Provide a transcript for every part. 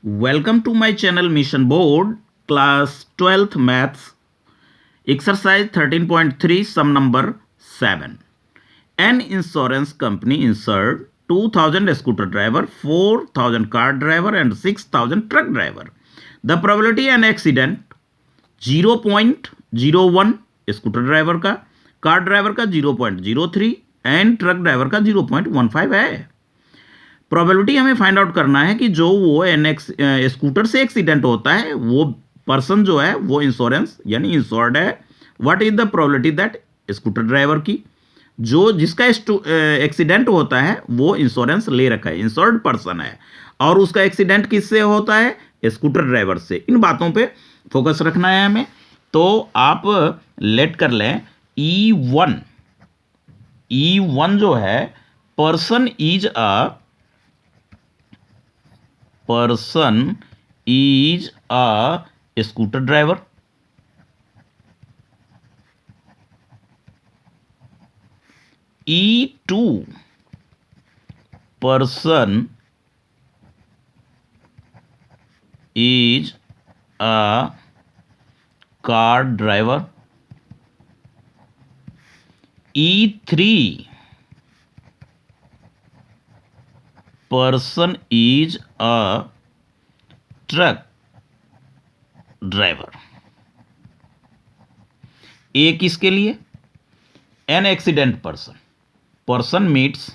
Welcome to my channel Mission Board, class 12th maths, exercise 13.3, sum number 7. An insurance company insured 2000 scooter driver, 4000 car driver and 6000 truck driver. The probability an accident 0.01 scooter driver का, car driver का 0.03 and truck driver का 0.15 है। Probability हमें find out करना है कि जो वो स्कूटर से एक्सीडेंट होता है वो पर्सन जो है वो इंश्योरेंस यानी इंश्योर्ड है। What is the probability that scooter driver की जो जिसका एक्सीडेंट होता है वो इंश्योरेंस ले रखा है, इंश्योर्ड पर्सन है, और उसका एक्सीडेंट किससे होता है? स्कूटर ड्राइवर से। इन बातों पे फोकस रखना है हमें। तो आप लेट कर लें E1 जो है person is a scooter driver. E2 person is a car driver. E3 person is a truck driver. ए किसके लिए? An accident person meets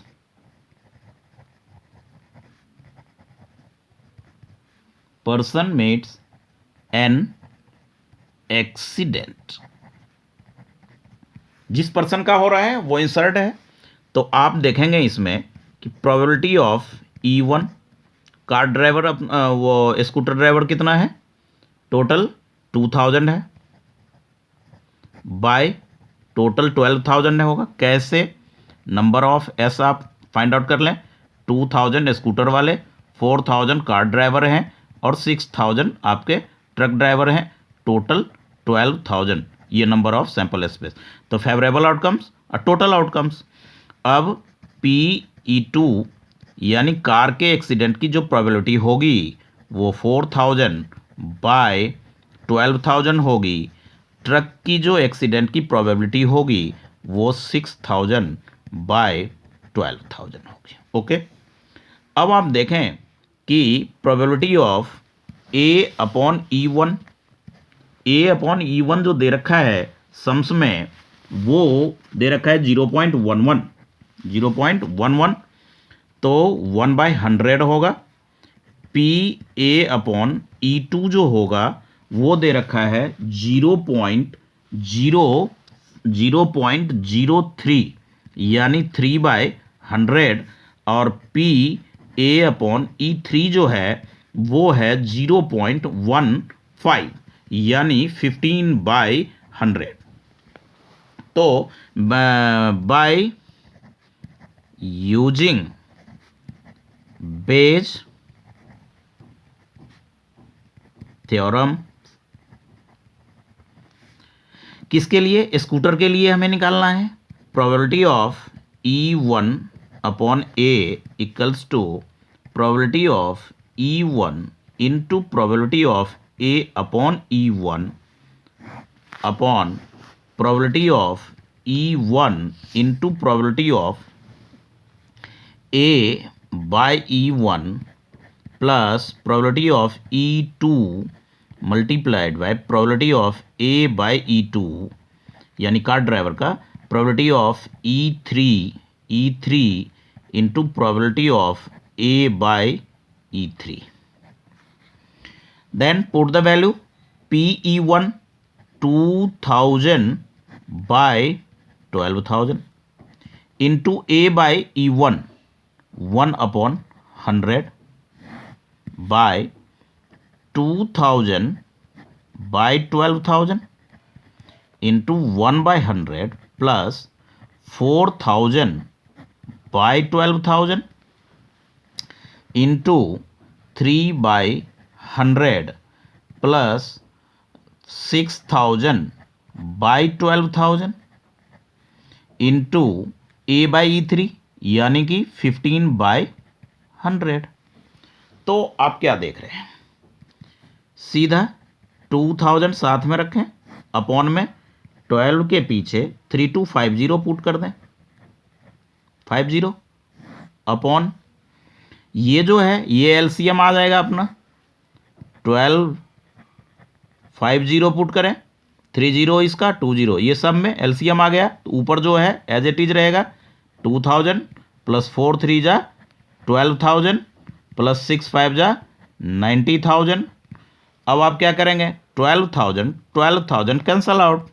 an accident. जिस पर्सन का हो रहा है वो इंसर्ट है। तो आप देखेंगे इसमें कि probability of E1 car driver वो स्कूटर ड्राइवर कितना है? टोटल 2000 है बाय टोटल 12000 होगा। कैसे? नंबर ऑफ एस आप फाइंड आउट कर लें। 2000 स्कूटर वाले, 4000 कार ड्राइवर हैं और 6000 आपके ट्रक ड्राइवर हैं। टोटल 12000 ये नंबर ऑफ सैंपल स्पेस। तो फेवरेबल आउटकम्स और टोटल आउटकम्स। अब PE2 यानी कार के एक्सीडेंट की जो प्रोबेबिलिटी होगी वो 4000 बाय 12000 होगी। ट्रक की जो एक्सीडेंट की प्रोबेबिलिटी होगी वो 6000 बाय 12000 होगी। ओके, अब आप देखें कि प्रोबेबिलिटी ऑफ A/E1 जो दे रखा है सम्स में वो दे रखा है 0.11 तो 1/100 होगा। PA/E2 जो होगा वो दे रखा है 0.03 यानी 3/100 और PA/E3 जो है वो है 0.15 यानी 15/100। तो बाय यूजिंग बेज थ्योरम किसके लिए? स्कूटर के लिए हमें निकालना है। Probability of E1/A equals to probability of E1 into probability of A/E1 upon probability of E1 into probability of A/E1 plus probability of E2 multiplied by probability of A/E2 यानी car driver का probability of E3 into probability of A/E3। Then put the value PE1 2000 by 12000 into A/E1 1/100 by 2000 by 12000 into 1/100 plus 4000 by 12000 into 3/100 plus 6000 bye 12000 into A/E3 यानी कि 15/100। तो आप क्या देख रहे हैं? सीधा 2000 साथ में रखें, अपॉन में 12 के पीछे 3250 पुट कर दें, 50 अपॉन ये जो है ये एलसीएम आ जाएगा अपना, 1250 पुट करें, 30 इसका 20 ये सब में एलसीएम आ गया। तो ऊपर जो है एज इट इज रहेगा 2000 प्लस 4 3 जा 12,000 प्लस 6 5 जा 90,000। अब आप क्या करेंगे, 12,000 कैंसल आउट,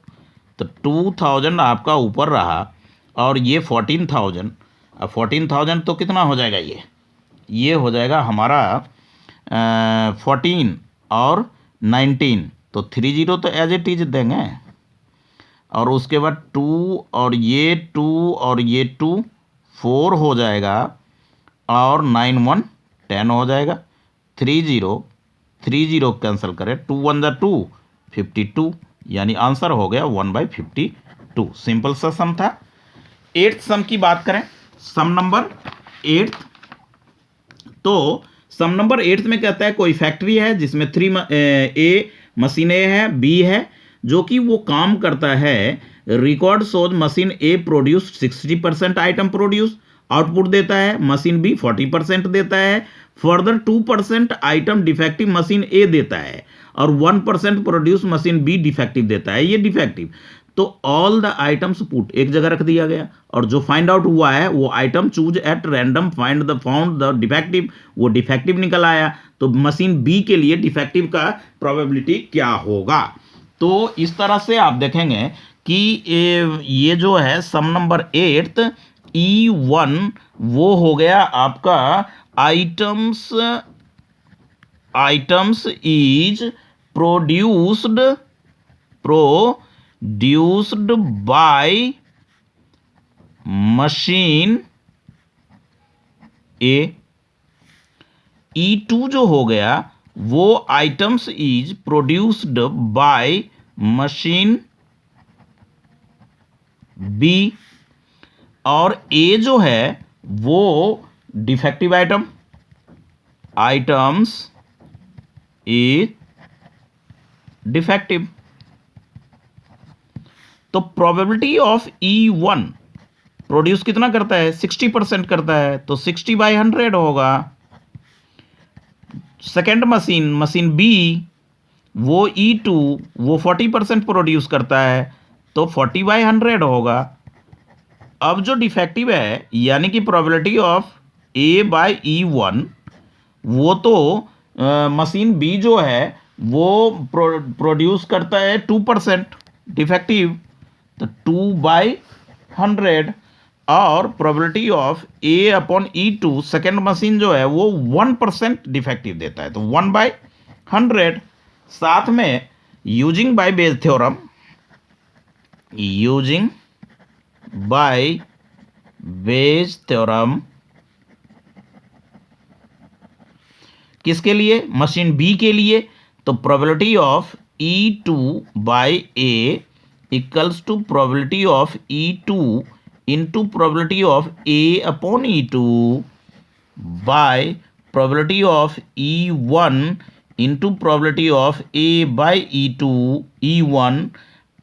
तो 2000 आपका ऊपर रहा और ये 14,000। अब 14,000 तो कितना हो जाएगा, ये हो जाएगा हमारा 14 और 19, तो 30 तो एज इट इज देंगे, और उसके बाद 2 और ये 2 और ये 2 4 हो जाएगा, और 9 1 10 हो जाएगा। 30 कैंसिल करें, 2 1 जा 2 52, यानी आंसर हो गया 1/52। सिंपल सा सम था। 8th सम की बात करें, सम नंबर 8, तो सम नंबर 8 में कहता है कोई फैक्ट्री है जिसमें ए मशीनें है, बी है जो कि वो काम करता है। रिकॉर्ड शोज मशीन ए प्रोड्यूस 60% आइटम प्रोड्यूस, आउटपुट देता है। मशीन बी 40% देता है। फर्दर 2% आइटम डिफेक्टिव मशीन ए देता है, और 1% प्रोड्यूस मशीन बी डिफेक्टिव देता है, ये डिफेक्टिव। तो ऑल द आइटम्स पुट एक जगह रख दिया गया, और जो फाइंड आउट हुआ है वो item choose at random found the defective, वो डिफेक्टिव निकल आया। तो मशीन बी के लिए डिफेक्टिव का प्रोबेबिलिटी क्या होगा। तो इस तरह से आप देखेंगे कि ये जो है सम नंबर 8 E1 वो हो गया आपका items is produced by machine A. E2 जो हो गया वो items is produced by machine B, और ए जो है वो डिफेक्टिव आइटम्स इज डिफेक्टिव। तो प्रोबेबिलिटी ऑफ E1 प्रोड्यूस कितना करता है, 60% करता है, तो 60/100 होगा। सेकेंड मशीन बी वो E2 वो 40% प्रोड्यूस करता है, तो 40/100 होगा। अब जो डिफेक्टिव है यानी कि प्रोबेबिलिटी ऑफ A/E1 वो तो मशीन बी जो है वो प्रोड्यूस करता है 2% डिफेक्टिव, तो 2/100, और probability of A/E2 second machine जो है वो 1% डिफेक्टिव देता है, तो 1/100। साथ में यूजिंग बाय बेज थ्योरम किसके लिए, मशीन बी के लिए। तो probability of E2/A equals to probability of E2 into probability of A/E2 by probability of E1 into probability of A/E2 E1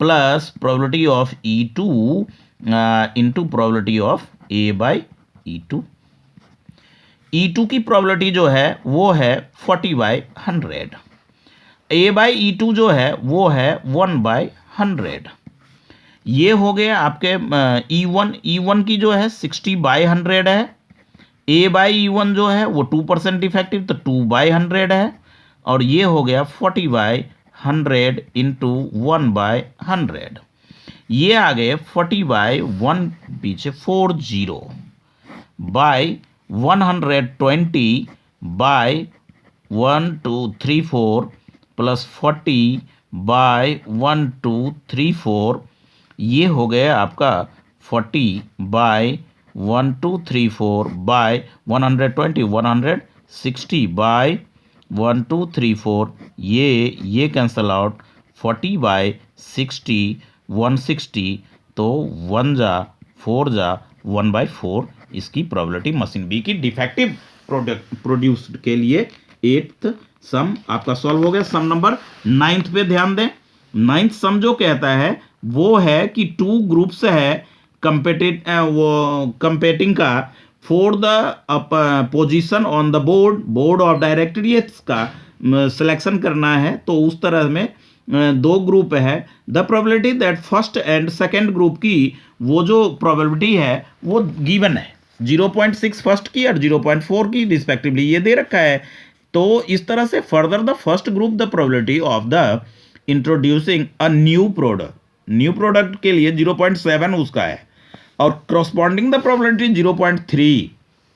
plus probability of E2 into probability of A/E2। E2 की probability जो है वो है 40/100, A/E2 जो है वो है 1/100। ये हो गए आपके E1 की जो है 60/100 है। A/E1 जो है वो 2% डिफेक्टिव, तो 2/100 है, और ये हो गया 40/100 इंटू 1/100। ये आ गए 40/1 पीछे 40 बाय 120 बाय 1 2 3 4 प्लस 40 बाय 1 2 3 4। ये हो गया आपका 40 बाय 1 2 3 4 बाय 120 160 बाय 1 2 3 4। ये कैंसल आउट, 40/60 160, तो 1 जा 4 जा 1/4 इसकी प्रोबेबिलिटी मशीन बी की डिफेक्टिव प्रोड्यूस्ड के लिए एट्थ सम आपका सॉल्व हो गया। सम नंबर 9th पे ध्यान दें। 9th सम जो कहता है वो है कि टू ग्रुप्स है कंपेटिंग का for the position on the board of directories का सिलेक्शन करना है। तो उस तरह में दो ग्रुप है। The probability that first and second group की वो जो प्रोबेबिलिटी है वो गिवन है 0.6 फर्स्ट की और 0.4 की रिस्पेक्टिवली, ये दे रखा है। तो इस तरह से further the first group the probability of the introducing a new product के लिए 0.7 उसका है और करस्पॉन्डिंग द प्रोबेबिलिटी 0.3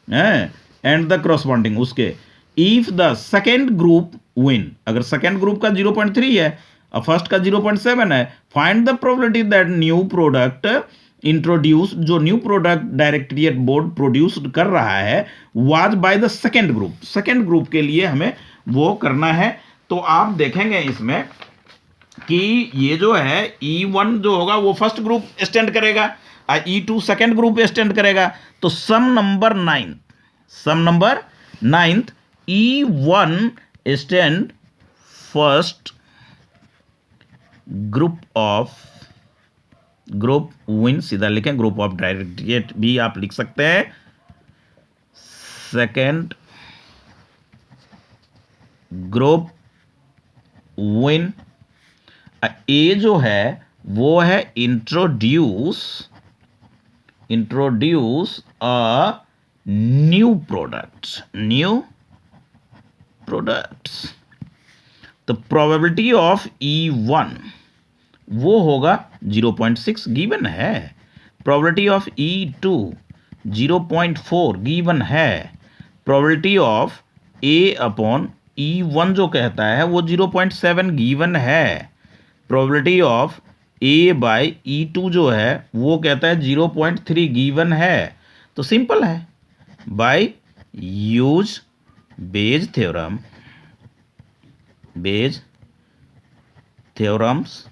है एंड द करस्पॉन्डिंग उसके if the second group win, अगर सेकेंड ग्रुप का 0.3 है और फर्स्ट का 0.7 है, find the probability that new product introduce, जो न्यू प्रोडक्ट डायरेक्टरीट बोर्ड प्रोड्यूस कर रहा है was by the second group के लिए हमें वो करना है। तो आप देखेंगे इसमें कि ये जो है E1 जो होगा वो फर्स्ट ग्रुप स्टैंड करेगा और E2 सेकेंड ग्रुप स्टैंड करेगा। तो सम number 9 E1 stand first group win, सीधा लिखें, ग्रुप ऑफ डायरेक्टरीट भी आप लिख सकते हैं। सेकेंड ग्रुप विन, ए जो है वो है इंट्रोड्यूस अ न्यू प्रोडक्ट्स। तो प्रोबेबिलिटी ऑफ E1 वो होगा 0.6 गिवन है। प्रोबेबिलिटी ऑफ E2 0.4 गिवन है। Probability of A upon E1 जो कहता है वो 0.7 गिवन है। Probability of A bye E2 जो है वो कहता है 0.3 गिवन है। तो सिंपल है, बाय यूज बेज थ्योरम्स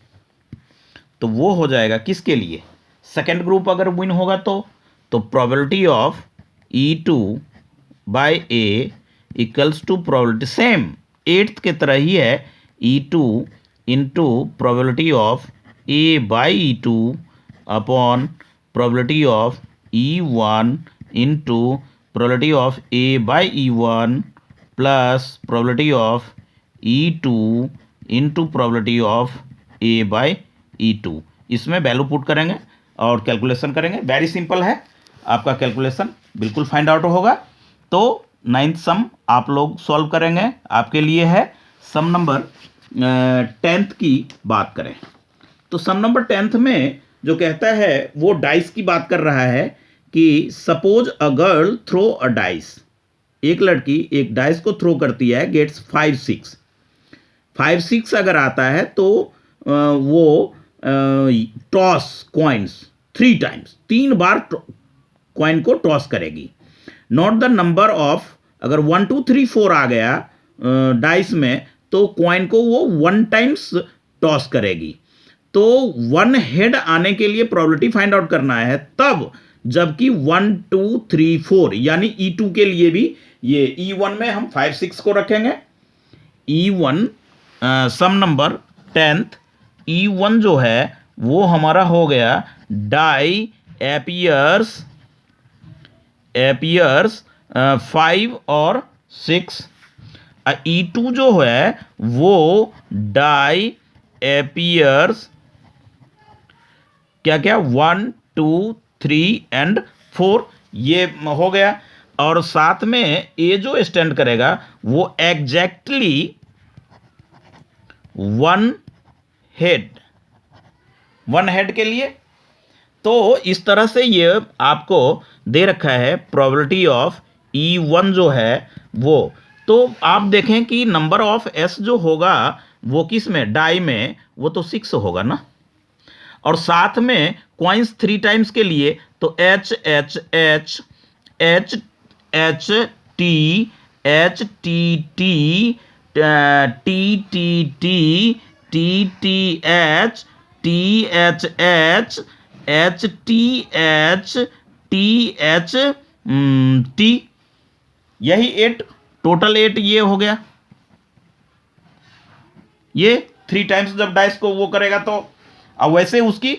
तो वो हो जाएगा किसके लिए, सेकेंड ग्रुप अगर विन होगा तो probability of E2 by A equals to probability, same eighth के तरह ही है, E2 into probability of A by E2 upon probability of E1 into probability of A by E1 plus probability of E2 into probability of A by E2। इसमें value put करेंगे और calculation करेंगे। Very simple है, आपका calculation बिल्कुल find out होगा। तो 9th सम आप लोग सॉल्व करेंगे, आपके लिए है। सम नंबर 10th की बात करें तो सम नंबर 10th में जो कहता है वो डाइस की बात कर रहा है कि suppose a girl throw a dice, एक लड़की एक डाइस को थ्रो करती है, गेट्स 5-6 अगर आता है तो वो टॉस कॉइन्स 3 टाइम्स, 3 बार कॉइन को टॉस करेगी। नॉट द नंबर ऑफ, अगर 1 2 3 4 आ गया डाइस में तो कॉइन को वो 1 टाइम्स टॉस करेगी। तो 1 हेड आने के लिए प्रोबेबिलिटी फाइंड आउट करना है तब, जबकि 1 2 3 4 यानी E2 के लिए भी ये E1 में हम 5-6 को रखेंगे। E1 सम नंबर 10th E1 जो है वो हमारा हो गया डाई एपियर्स 5 और 6। E2 जो है वो डाई एपियर्स क्या 1 2 3 एंड 4, ये हो गया। और साथ में ए जो स्टैंड करेगा वो एग्जैक्टली 1 हेड के लिए। तो इस तरह से ये आपको दे रखा है प्रोबेबिलिटी ऑफ E1 जो है वो। तो आप देखें कि नंबर ऑफ S जो होगा वो किस में, डाई में, वो तो 6 होगा ना। और साथ में कॉइन्स 3 टाइम्स के लिए तो H H H H H T H T T T T T T T H T H H H T H T H T, यही 8 टोटल 8 ये हो गया, ये 3 टाइम्स जब डाइस को वो करेगा तो अब वैसे उसकी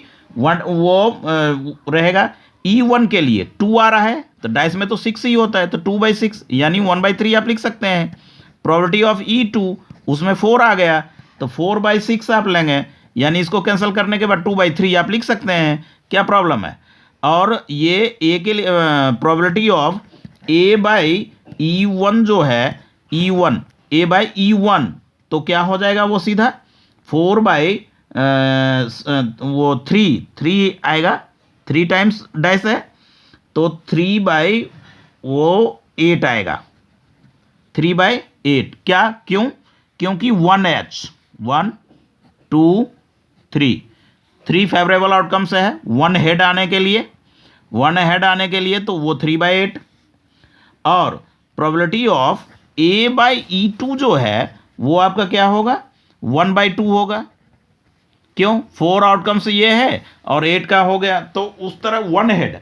रहेगा E1 के लिए 2 आ रहा है तो डाइस में तो 6 ही होता है, तो 2/6 यानी 1/3 आप लिख सकते हैं। प्रोबेबिलिटी ऑफ E2 उसमें 4 आ गया तो 4/6 आप लेंगे, यानी इसको कैंसिल करने के बाद 2/3 आप लिख सकते हैं, क्या प्रॉब्लम है। और ये ए के लिए प्रोबेबिलिटी ऑफ A/E1 जो है E1 A/E1 तो क्या हो जाएगा वो सीधा 3 आएगा, 3 टाइम्स डाइस है तो 3/8 आएगा, 3/8 क्या, क्यों, क्योंकि 1H 1 2 3 फेवरेबल आउटकम्स है 1 हेड आने के लिए, 1 हेड आने के लिए तो वो 3/8। और प्रोबेबिलिटी ऑफ A/E2 जो है वो आपका क्या होगा 1/2 होगा, क्यों, 4 आउटकम्स ये है और 8 का हो गया, तो उस तरह 1 हेड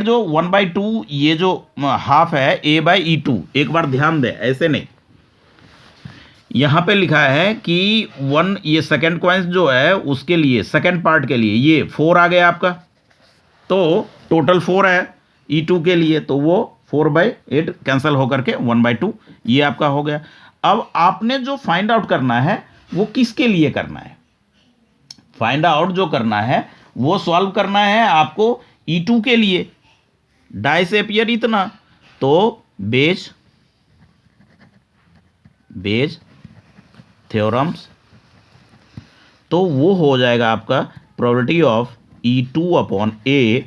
जो 1/2 ये जो हाफ है A/E2, एक बार ध्यान दें ऐसे नहीं, यहां पे लिखा है कि 1 ये सेकेंड क्वाइंस जो है उसके लिए सेकेंड पार्ट के लिए ये 4 आ गया आपका, तो टोटल 4 है E2 के लिए, तो वो 4/8 कैंसिल होकर के 1/2 ये आपका हो गया। अब आपने जो फाइंड आउट करना है वो किसके लिए करना है, फाइंड आउट जो करना है वो सॉल्व करना है आपको E2 के लिए, डाइस एपियर इतना, तो बेज थ्योरम्स, तो वो हो जाएगा आपका probability of E2/A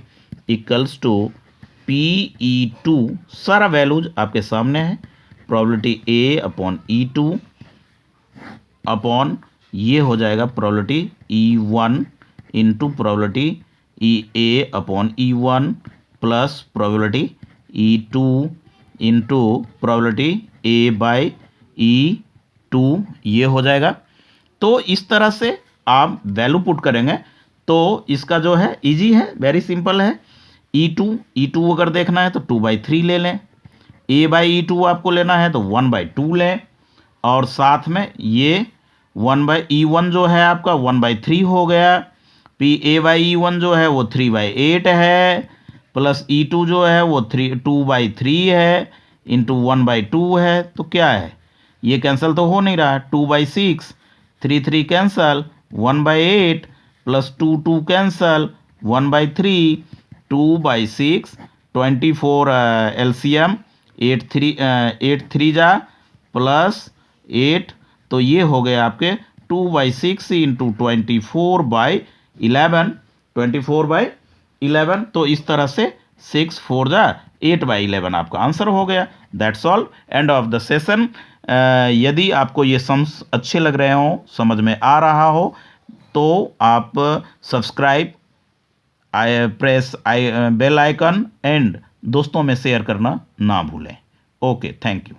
equals to PE2, सारा वैल्यूज आपके सामने है, प्रोबेबिलिटी A/E2 अपॉन ये हो जाएगा probability E1 into probability EA/E1 plus probability E2 into probability A/E2 ये हो जाएगा। तो इस तरह से आप वैल्यू पुट करेंगे तो इसका जो है इजी है, वेरी सिंपल है। E2 अगर देखना है तो 2/3 ले लें, A/E2 आपको लेना है तो 1/2 लें, और साथ में ये E1 जो है आपका 1/3 हो गया, A/E1 जो है वो 3/8 है, प्लस E2 जो है वो 2/3 है इंटू 1/2 है, तो क्या है ये कैंसिल तो हो नहीं रहा, 2/6 3 कैंसल 1/8 प्लस 2 कैंसल 1/3 2/6 24 LCM 8 3 जा प्लस 8, तो ये हो गए आपके 2/6 इंटू 24/11 तो इस तरह से 6 4 जा 8/11 आपका आंसर हो गया। That's all, end of the session. यदि आपको ये सम्स अच्छे लग रहे हो, समझ में आ रहा हो, तो आप subscribe, press bell icon and दोस्तों में शेयर करना ना भूलें। Okay, thank you.